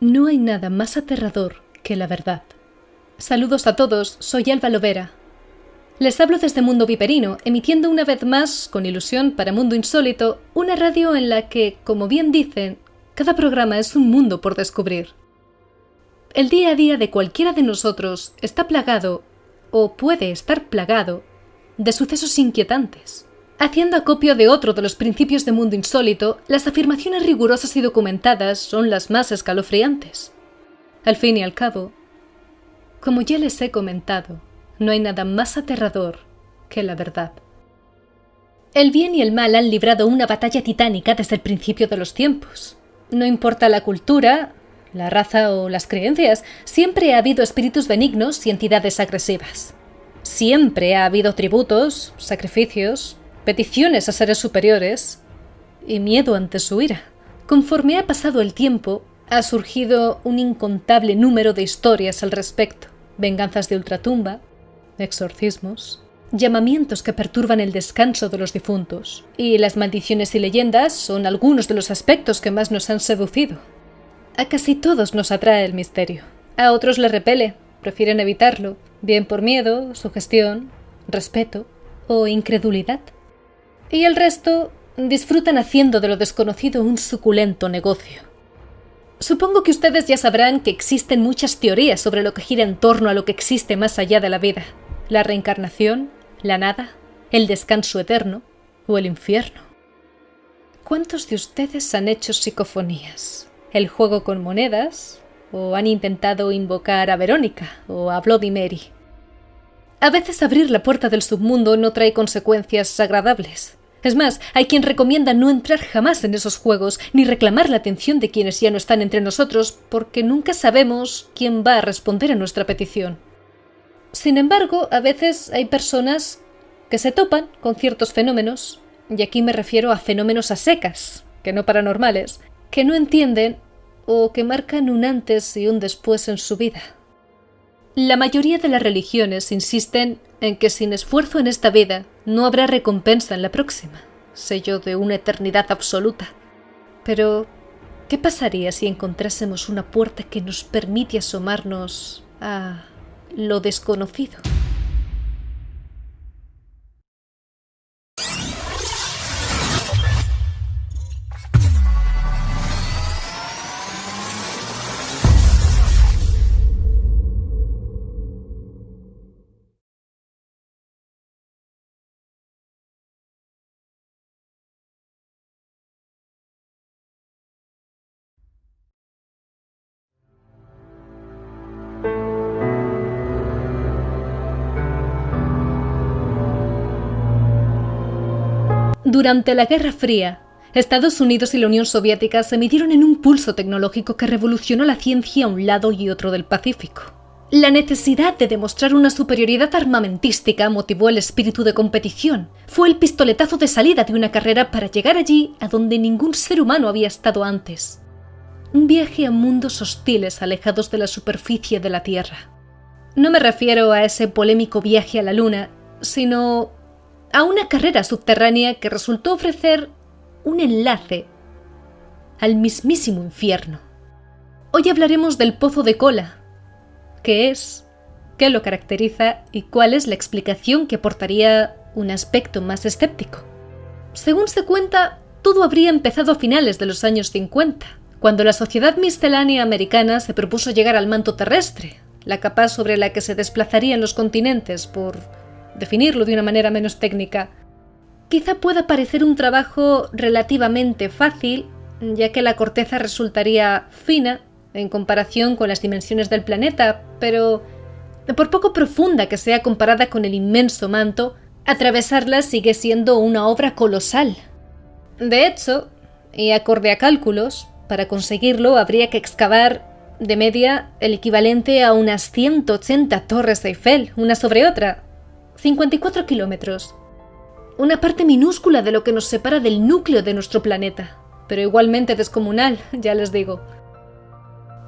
No hay nada más aterrador que la verdad. Saludos a todos, soy Alba Lovera. Les hablo desde Mundo Viperino, emitiendo una vez más, con ilusión para Mundo Insólito, una radio en la que, como bien dicen, cada programa es un mundo por descubrir. El día a día de cualquiera de nosotros está plagado, o puede estar plagado, de sucesos inquietantes. Haciendo acopio de otro de los principios de Mundo Insólito, las afirmaciones rigurosas y documentadas son las más escalofriantes. Al fin y al cabo, como ya les he comentado, no hay nada más aterrador que la verdad. El bien y el mal han librado una batalla titánica desde el principio de los tiempos. No importa la cultura, la raza o las creencias, siempre ha habido espíritus benignos y entidades agresivas. Siempre ha habido tributos, sacrificios, peticiones a seres superiores y miedo ante su ira. Conforme ha pasado el tiempo, ha surgido un incontable número de historias al respecto. Venganzas de ultratumba, exorcismos, llamamientos que perturban el descanso de los difuntos. Y las maldiciones y leyendas son algunos de los aspectos que más nos han seducido. A casi todos nos atrae el misterio. A otros les repele, prefieren evitarlo, bien por miedo, sugestión, respeto o incredulidad. Y el resto disfrutan haciendo de lo desconocido un suculento negocio. Supongo que ustedes ya sabrán que existen muchas teorías sobre lo que gira en torno a lo que existe más allá de la vida. La reencarnación, la nada, el descanso eterno o el infierno. ¿Cuántos de ustedes han hecho psicofonías? ¿El juego con monedas? ¿O han intentado invocar a Verónica o a Bloody Mary? A veces abrir la puerta del submundo no trae consecuencias agradables. Es más, hay quien recomienda no entrar jamás en esos juegos ni reclamar la atención de quienes ya no están entre nosotros, porque nunca sabemos quién va a responder a nuestra petición. Sin embargo, a veces hay personas que se topan con ciertos fenómenos, y aquí me refiero a fenómenos a secas, que no paranormales, que no entienden o que marcan un antes y un después en su vida. La mayoría de las religiones insisten en que sin esfuerzo en esta vida no habrá recompensa en la próxima, sello de una eternidad absoluta. Pero, ¿qué pasaría si encontrásemos una puerta que nos permite asomarnos a lo desconocido? Durante la Guerra Fría, Estados Unidos y la Unión Soviética se midieron en un pulso tecnológico que revolucionó la ciencia a un lado y otro del Pacífico. La necesidad de demostrar una superioridad armamentística motivó el espíritu de competición. Fue el pistoletazo de salida de una carrera para llegar allí a donde ningún ser humano había estado antes. Un viaje a mundos hostiles alejados de la superficie de la Tierra. No me refiero a ese polémico viaje a la Luna, sino a una carrera subterránea que resultó ofrecer un enlace al mismísimo infierno. Hoy hablaremos del Pozo de Kola. ¿Qué es? ¿Qué lo caracteriza? ¿Y cuál es la explicación que aportaría un aspecto más escéptico? Según se cuenta, todo habría empezado a finales de los años 50, cuando la Sociedad Miscelánea Americana se propuso llegar al manto terrestre, la capa sobre la que se desplazarían los continentes, por definirlo de una manera menos técnica. Quizá pueda parecer un trabajo relativamente fácil, ya que la corteza resultaría fina en comparación con las dimensiones del planeta, pero por poco profunda que sea comparada con el inmenso manto, atravesarla sigue siendo una obra colosal. De hecho, y acorde a cálculos, para conseguirlo habría que excavar de media el equivalente a unas 180 torres Eiffel, una sobre otra. 54 kilómetros. Una parte minúscula de lo que nos separa del núcleo de nuestro planeta, pero igualmente descomunal, ya les digo.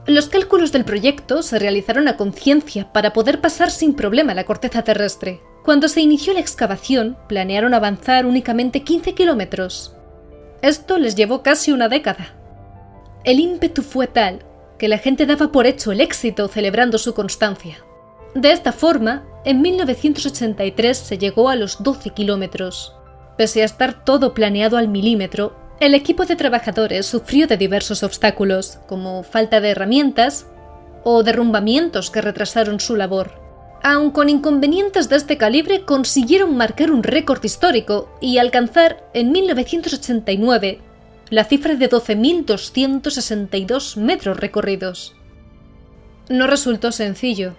Los cálculos del proyecto se realizaron a conciencia para poder pasar sin problema la corteza terrestre. Cuando se inició la excavación, planearon avanzar únicamente 15 kilómetros. Esto les llevó casi una década. El ímpetu fue tal que la gente daba por hecho el éxito celebrando su constancia. De esta forma, en 1983 se llegó a los 12 kilómetros. Pese a estar todo planeado al milímetro, el equipo de trabajadores sufrió de diversos obstáculos, como falta de herramientas o derrumbamientos que retrasaron su labor. Aun con inconvenientes de este calibre, consiguieron marcar un récord histórico y alcanzar en 1989 la cifra de 12.262 metros recorridos. No resultó sencillo,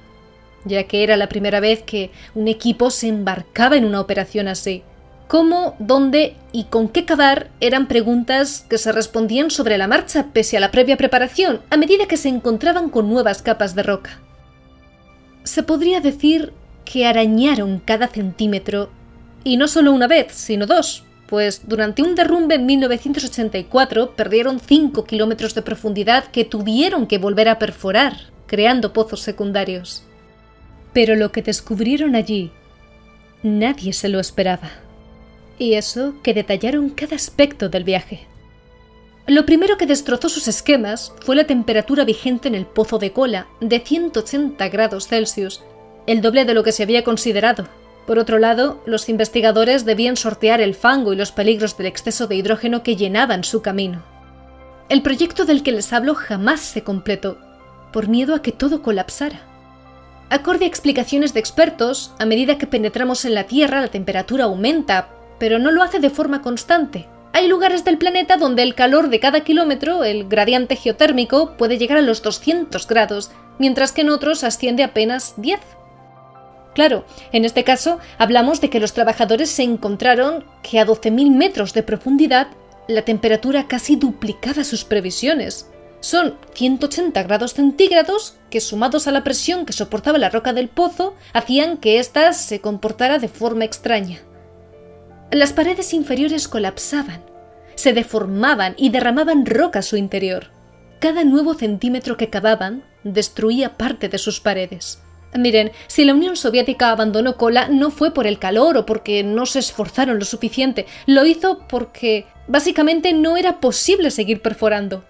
ya que era la primera vez que un equipo se embarcaba en una operación así. Cómo, dónde y con qué cavar eran preguntas que se respondían sobre la marcha pese a la previa preparación, a medida que se encontraban con nuevas capas de roca. Se podría decir que arañaron cada centímetro, y no solo una vez, sino dos, pues durante un derrumbe en 1984 perdieron 5 kilómetros de profundidad que tuvieron que volver a perforar, creando pozos secundarios. Pero lo que descubrieron allí, nadie se lo esperaba. Y eso que detallaron cada aspecto del viaje. Lo primero que destrozó sus esquemas fue la temperatura vigente en el pozo de cola, de 180 grados Celsius, el doble de lo que se había considerado. Por otro lado, los investigadores debían sortear el fango y los peligros del exceso de hidrógeno que llenaban su camino. El proyecto del que les hablo jamás se completó, por miedo a que todo colapsara. Acorde a explicaciones de expertos, a medida que penetramos en la Tierra la temperatura aumenta, pero no lo hace de forma constante. Hay lugares del planeta donde el calor de cada kilómetro, el gradiente geotérmico, puede llegar a los 200 grados, mientras que en otros asciende apenas 10. Claro, en este caso hablamos de que los trabajadores se encontraron que a 12.000 metros de profundidad la temperatura casi duplicaba sus previsiones. Son 180 grados centígrados que, sumados a la presión que soportaba la roca del pozo, hacían que ésta se comportara de forma extraña. Las paredes inferiores colapsaban, se deformaban y derramaban roca a su interior. Cada nuevo centímetro que cavaban destruía parte de sus paredes. Miren, si la Unión Soviética abandonó Kola no fue por el calor o porque no se esforzaron lo suficiente, lo hizo porque básicamente no era posible seguir perforando.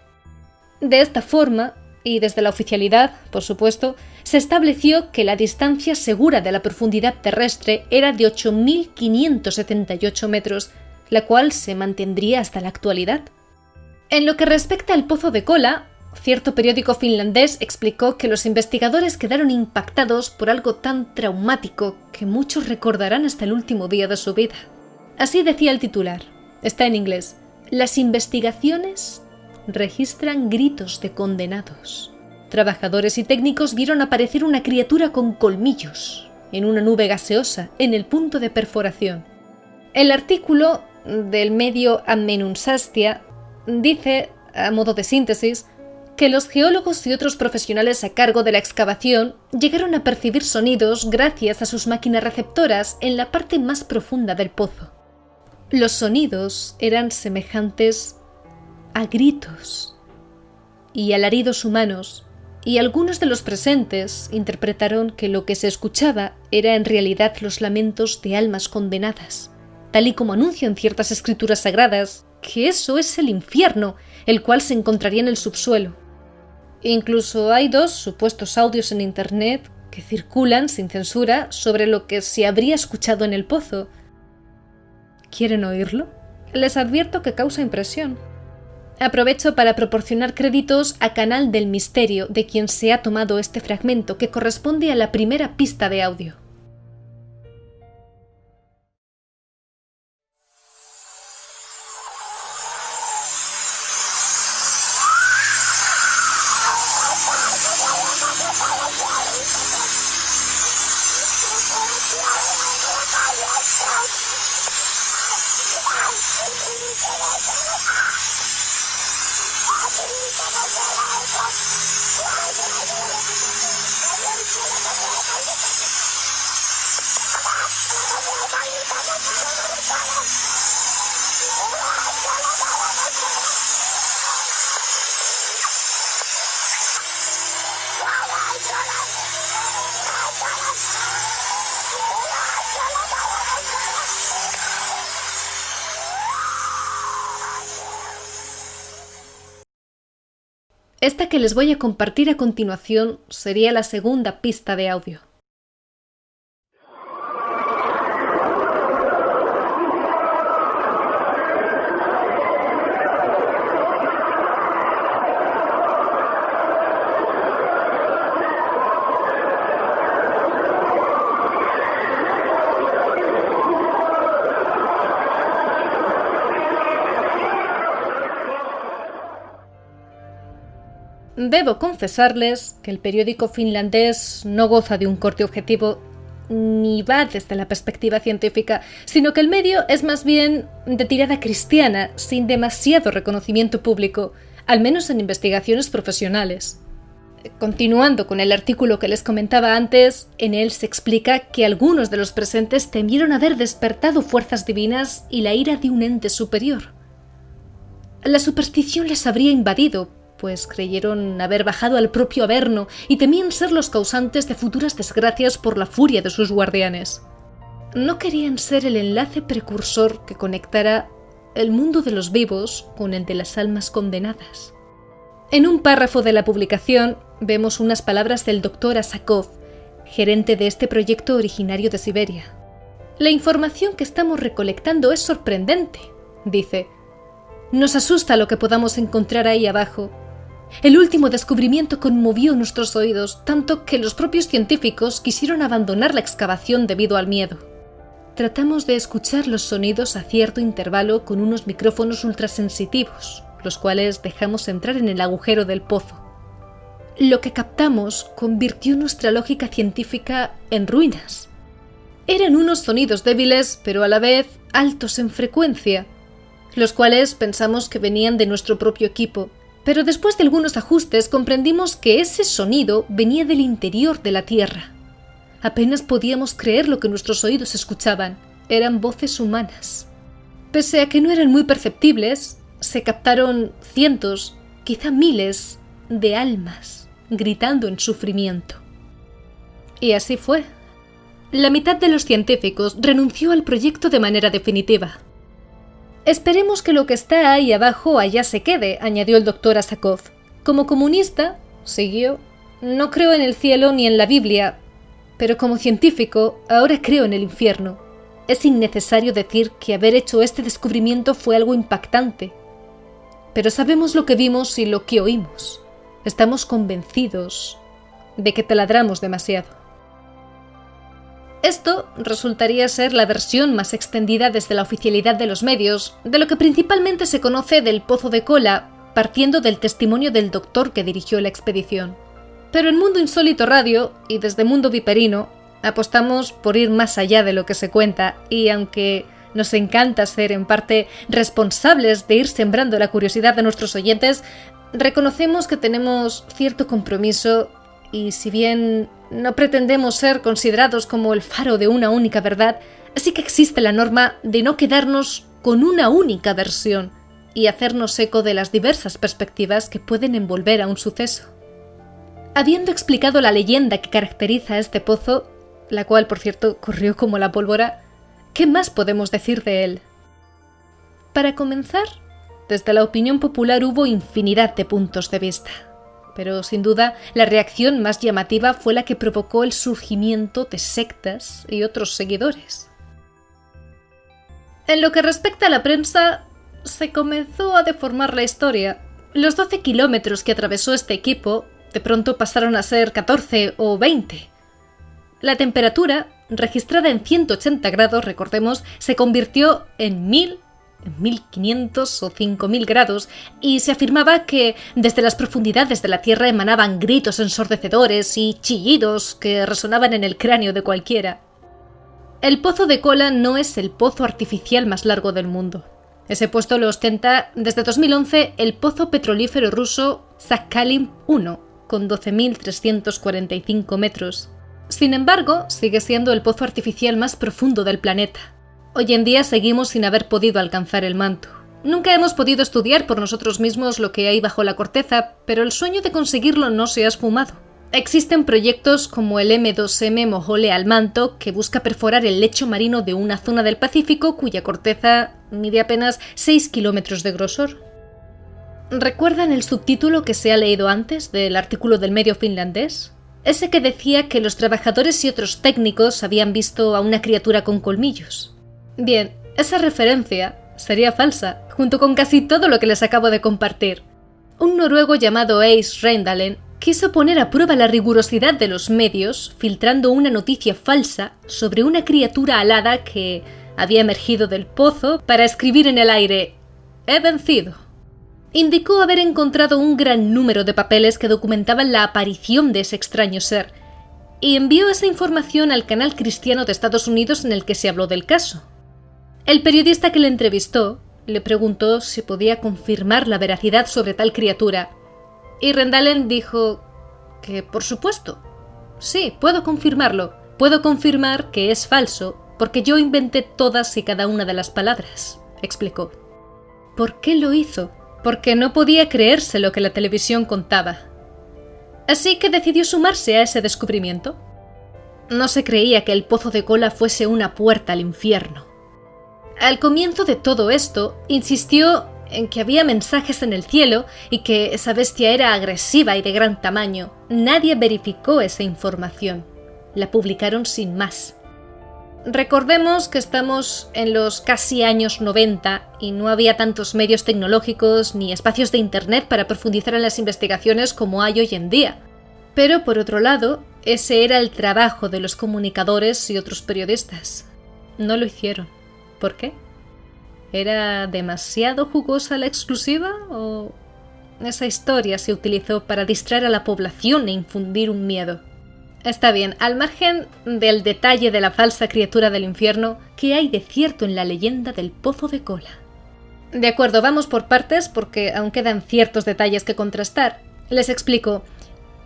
De esta forma, y desde la oficialidad, por supuesto, se estableció que la distancia segura de la profundidad terrestre era de 8.578 metros, la cual se mantendría hasta la actualidad. En lo que respecta al pozo de Kola, cierto periódico finlandés explicó que los investigadores quedaron impactados por algo tan traumático que muchos recordarán hasta el último día de su vida. Así decía el titular. Está en inglés. Las investigaciones registran gritos de condenados. Trabajadores y técnicos vieron aparecer una criatura con colmillos en una nube gaseosa en el punto de perforación. El artículo del medio Ammenunsastia dice, a modo de síntesis, que los geólogos y otros profesionales a cargo de la excavación llegaron a percibir sonidos gracias a sus máquinas receptoras en la parte más profunda del pozo. Los sonidos eran semejantes a gritos y alaridos humanos, y algunos de los presentes interpretaron que lo que se escuchaba era en realidad los lamentos de almas condenadas, tal y como anuncian ciertas escrituras sagradas, que eso es el infierno, el cual se encontraría en el subsuelo. Incluso hay 2 supuestos audios en internet que circulan sin censura sobre lo que se habría escuchado en el pozo. ¿Quieren oírlo? Les advierto que causa impresión. Aprovecho para proporcionar créditos a Canal del Misterio, de quien se ha tomado este fragmento, que corresponde a la primera pista de audio. Esta que les voy a compartir a continuación sería la segunda pista de audio. Debo confesarles que el periódico finlandés no goza de un corte objetivo ni va desde la perspectiva científica, sino que el medio es más bien de tirada cristiana, sin demasiado reconocimiento público, al menos en investigaciones profesionales. Continuando con el artículo que les comentaba antes, en él se explica que algunos de los presentes temieron haber despertado fuerzas divinas y la ira de un ente superior. La superstición les habría invadido, pues creyeron haber bajado al propio Averno y temían ser los causantes de futuras desgracias por la furia de sus guardianes. No querían ser el enlace precursor que conectara el mundo de los vivos con el de las almas condenadas. En un párrafo de la publicación vemos unas palabras del Dr. Asakov, gerente de este proyecto originario de Siberia. La información que estamos recolectando es sorprendente, dice. Nos asusta lo que podamos encontrar ahí abajo. El último descubrimiento conmovió nuestros oídos, tanto que los propios científicos quisieron abandonar la excavación debido al miedo. Tratamos de escuchar los sonidos a cierto intervalo con unos micrófonos ultrasensitivos, los cuales dejamos entrar en el agujero del pozo. Lo que captamos convirtió nuestra lógica científica en ruinas. Eran unos sonidos débiles, pero a la vez altos en frecuencia, los cuales pensamos que venían de nuestro propio equipo. Pero después de algunos ajustes comprendimos que ese sonido venía del interior de la Tierra. Apenas podíamos creer lo que nuestros oídos escuchaban. Eran voces humanas. Pese a que no eran muy perceptibles, se captaron cientos, quizá miles, de almas gritando en sufrimiento. Y así fue. La mitad de los científicos renunció al proyecto de manera definitiva. Esperemos que lo que está ahí abajo allá se quede, añadió el Dr. Asakov. Como comunista, siguió, no creo en el cielo ni en la Biblia, pero como científico, ahora creo en el infierno. Es innecesario decir que haber hecho este descubrimiento fue algo impactante. Pero sabemos lo que vimos y lo que oímos. Estamos convencidos de que taladramos demasiado. Esto resultaría ser la versión más extendida desde la oficialidad de los medios, de lo que principalmente se conoce del Pozo de Kola, partiendo del testimonio del doctor que dirigió la expedición. Pero en Mundo Insólito Radio y desde Mundo Viperino apostamos por ir más allá de lo que se cuenta y aunque nos encanta ser en parte responsables de ir sembrando la curiosidad de nuestros oyentes, reconocemos que tenemos cierto compromiso y si bien no pretendemos ser considerados como el faro de una única verdad, sí que existe la norma de no quedarnos con una única versión y hacernos eco de las diversas perspectivas que pueden envolver a un suceso. Habiendo explicado la leyenda que caracteriza a este pozo, la cual, por cierto, corrió como la pólvora, ¿qué más podemos decir de él? Para comenzar, desde la opinión popular hubo infinidad de puntos de vista. Pero, sin duda, la reacción más llamativa fue la que provocó el surgimiento de sectas y otros seguidores. En lo que respecta a la prensa, se comenzó a deformar la historia. Los 12 kilómetros que atravesó este equipo de pronto pasaron a ser 14 o 20. La temperatura, registrada en 180 grados, recordemos, se convirtió en 1000, en 1500 o 5000 grados, y se afirmaba que desde las profundidades de la Tierra emanaban gritos ensordecedores y chillidos que resonaban en el cráneo de cualquiera. El Pozo de Kola no es el pozo artificial más largo del mundo. Ese puesto lo ostenta desde 2011 el pozo petrolífero ruso Sakhalin-1, con 12.345 metros. Sin embargo, sigue siendo el pozo artificial más profundo del planeta. Hoy en día seguimos sin haber podido alcanzar el manto. Nunca hemos podido estudiar por nosotros mismos lo que hay bajo la corteza, pero el sueño de conseguirlo no se ha esfumado. Existen proyectos como el M2M Mohole al manto, que busca perforar el lecho marino de una zona del Pacífico cuya corteza mide apenas 6 kilómetros de grosor. ¿Recuerdan el subtítulo que se ha leído antes del artículo del medio finlandés? Ese que decía que los trabajadores y otros técnicos habían visto a una criatura con colmillos. Bien, esa referencia sería falsa, junto con casi todo lo que les acabo de compartir. Un noruego llamado Ace Rendalen quiso poner a prueba la rigurosidad de los medios filtrando una noticia falsa sobre una criatura alada que había emergido del pozo para escribir en el aire «He vencido». Indicó haber encontrado un gran número de papeles que documentaban la aparición de ese extraño ser, y envió esa información al canal cristiano de Estados Unidos en el que se habló del caso. El periodista que le entrevistó le preguntó si podía confirmar la veracidad sobre tal criatura, y Rendalen dijo que, por supuesto, sí, puedo confirmarlo. Puedo confirmar que es falso porque yo inventé todas y cada una de las palabras, explicó. ¿Por qué lo hizo? Porque no podía creerse lo que la televisión contaba. Así que decidió sumarse a ese descubrimiento. No se creía que el Pozo de Kola fuese una puerta al infierno. Al comienzo de todo esto, insistió en que había mensajes en el cielo y que esa bestia era agresiva y de gran tamaño. Nadie verificó esa información. La publicaron sin más. Recordemos que estamos en los casi años 90 y no había tantos medios tecnológicos ni espacios de internet para profundizar en las investigaciones como hay hoy en día. Pero, por otro lado, ese era el trabajo de los comunicadores y otros periodistas. No lo hicieron. ¿Por qué? ¿Era demasiado jugosa la exclusiva o esa historia se utilizó para distraer a la población e infundir un miedo? Está bien, al margen del detalle de la falsa criatura del infierno, ¿qué hay de cierto en la leyenda del Pozo de Kola? De acuerdo, vamos por partes porque aún quedan ciertos detalles que contrastar. Les explico.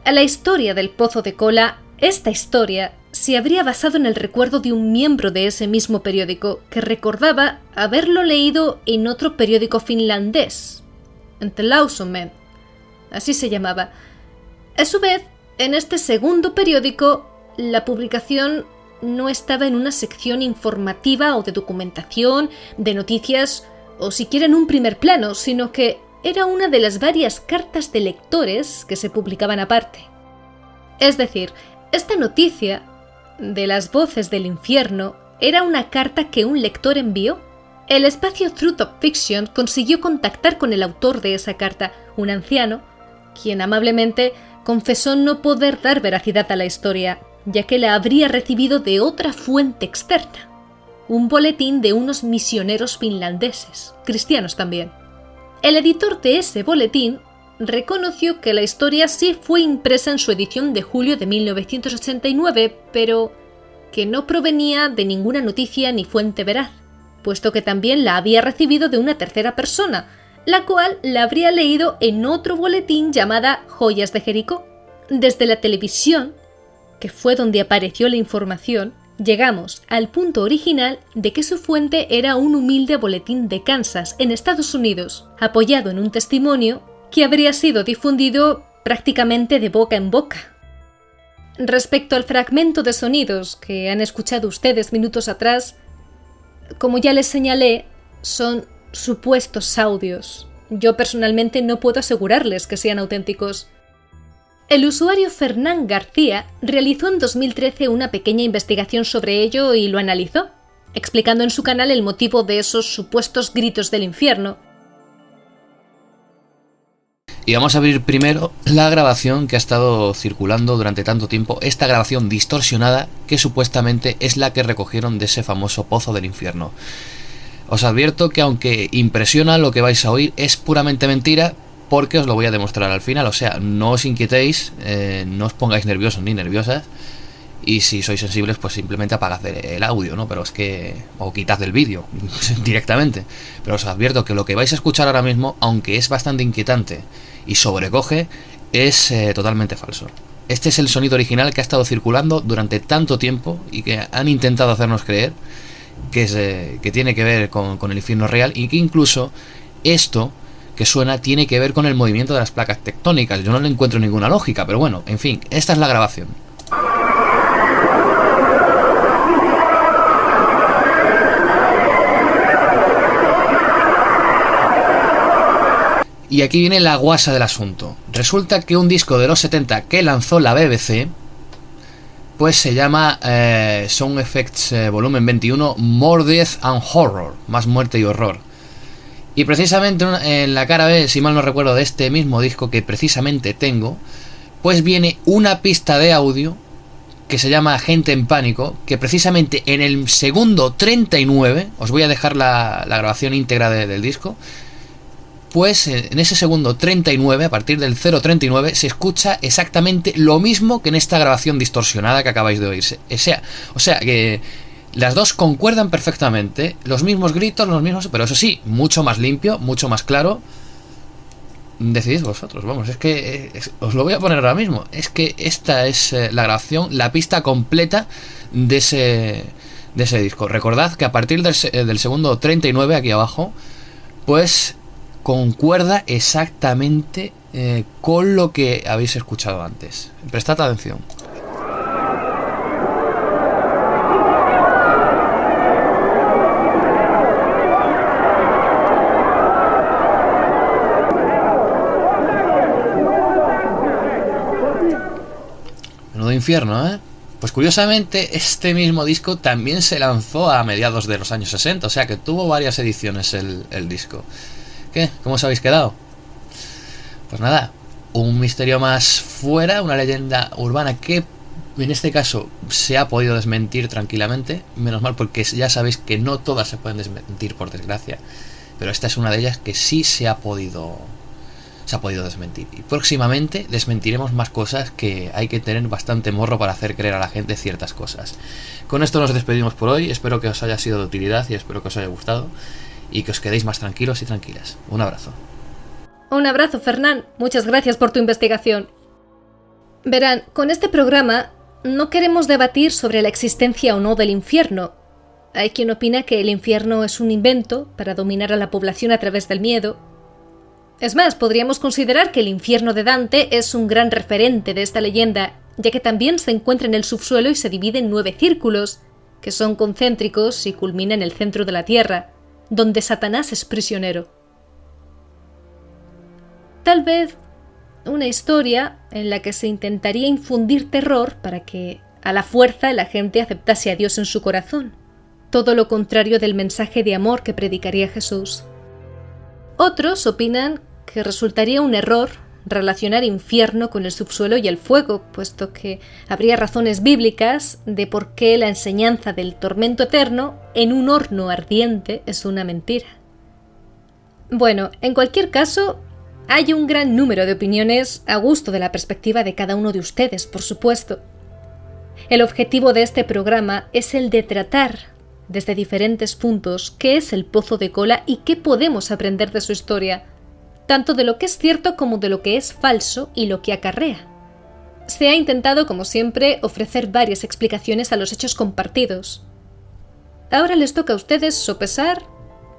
La historia del Pozo de Kola, esta historia, se habría basado en el recuerdo de un miembro de ese mismo periódico que recordaba haberlo leído en otro periódico finlandés, Lausunto, así se llamaba. A su vez, en este segundo periódico, la publicación no estaba en una sección informativa o de documentación, de noticias o siquiera en un primer plano, sino que era una de las varias cartas de lectores que se publicaban aparte. Es decir, esta noticia de las voces del infierno era una carta que un lector envió. El espacio Truth of Fiction consiguió contactar con el autor de esa carta, un anciano, quien amablemente confesó no poder dar veracidad a la historia, ya que la habría recibido de otra fuente externa, un boletín de unos misioneros finlandeses, cristianos también. El editor de ese boletín reconoció que la historia sí fue impresa en su edición de julio de 1989, pero que no provenía de ninguna noticia ni fuente veraz, puesto que también la había recibido de una tercera persona, la cual la habría leído en otro boletín llamada Joyas de Jericó. Desde la televisión, que fue donde apareció la información, llegamos al punto original de que su fuente era un humilde boletín de Kansas, en Estados Unidos, apoyado en un testimonio que habría sido difundido prácticamente de boca en boca. Respecto al fragmento de sonidos que han escuchado ustedes minutos atrás, como ya les señalé, son supuestos audios. Yo personalmente no puedo asegurarles que sean auténticos. El usuario Fernán García realizó en 2013 una pequeña investigación sobre ello y lo analizó, explicando en su canal el motivo de esos supuestos gritos del infierno. Y vamos a abrir primero la grabación que ha estado circulando durante tanto tiempo, esta grabación distorsionada que supuestamente es la que recogieron de ese famoso Pozo del Infierno. Os advierto que aunque impresiona lo que vais a oír, es puramente mentira porque os lo voy a demostrar al final. O sea, no os inquietéis, no os pongáis nerviosos ni nerviosas, y si sois sensibles pues simplemente apagad el audio, ¿no? Pero es que... o quitad del vídeo directamente. Pero os advierto que lo que vais a escuchar ahora mismo, aunque es bastante inquietante y sobrecoge, es totalmente falso. Este es el sonido original que ha estado circulando durante tanto tiempo y que han intentado hacernos creer que tiene que ver con el infierno real, y que incluso esto que suena tiene que ver con el movimiento de las placas tectónicas. Yo no le encuentro ninguna lógica, pero bueno, en fin, esta es la grabación. Y aquí viene la guasa del asunto. Resulta que un disco de los 70 que lanzó la BBC, pues se llama Sound Effects Volumen 21, More Death and Horror, más muerte y horror. Y precisamente en la cara B, si mal no recuerdo, de este mismo disco que precisamente tengo, pues viene una pista de audio que se llama Gente en Pánico, que precisamente en el segundo 39, os voy a dejar la grabación íntegra del disco, pues en ese segundo 39, a partir del 039, se escucha exactamente lo mismo que en esta grabación distorsionada que acabáis de oírse. O sea que las dos concuerdan perfectamente, los mismos gritos, los mismos, pero eso sí, mucho más limpio, mucho más claro. Decidís vosotros, vamos, es que os lo voy a poner ahora mismo. Es que esta es la grabación, la pista completa de ese disco. Recordad que a partir del segundo 39, aquí abajo, pues concuerda exactamente con lo que habéis escuchado antes. Prestad atención. Menudo infierno, ¿eh? Pues curiosamente este mismo disco también se lanzó a mediados de los años 60, o sea que tuvo varias ediciones el disco. ¿Qué? ¿Cómo os habéis quedado? Pues nada, un misterio más fuera, una leyenda urbana que en este caso se ha podido desmentir tranquilamente, menos mal porque ya sabéis que no todas se pueden desmentir por desgracia, pero esta es una de ellas que sí se ha podido desmentir. Y próximamente desmentiremos más cosas que hay que tener bastante morro para hacer creer a la gente ciertas cosas. Con esto nos despedimos por hoy, espero que os haya sido de utilidad y espero que os haya gustado y que os quedéis más tranquilos y tranquilas. Un abrazo. Un abrazo, Fernán. Muchas gracias por tu investigación. Verán, con este programa no queremos debatir sobre la existencia o no del infierno. Hay quien opina que el infierno es un invento para dominar a la población a través del miedo. Es más, podríamos considerar que el infierno de Dante es un gran referente de esta leyenda, ya que también se encuentra en el subsuelo y se divide en 9 círculos, que son concéntricos y culmina en el centro de la tierra, donde Satanás es prisionero. Tal vez una historia en la que se intentaría infundir terror para que, a la fuerza, la gente aceptase a Dios en su corazón, todo lo contrario del mensaje de amor que predicaría Jesús. Otros opinan que resultaría un error relacionar infierno con el subsuelo y el fuego, puesto que habría razones bíblicas de por qué la enseñanza del tormento eterno en un horno ardiente es una mentira. Bueno, en cualquier caso, hay un gran número de opiniones a gusto de la perspectiva de cada uno de ustedes, por supuesto. El objetivo de este programa es el de tratar, desde diferentes puntos, qué es el Pozo de Cola y qué podemos aprender de su historia, tanto de lo que es cierto como de lo que es falso y lo que acarrea. Se ha intentado, como siempre, ofrecer varias explicaciones a los hechos compartidos. Ahora les toca a ustedes sopesar,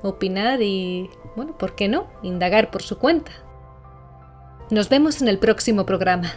opinar y, bueno, ¿por qué no?, indagar por su cuenta. Nos vemos en el próximo programa.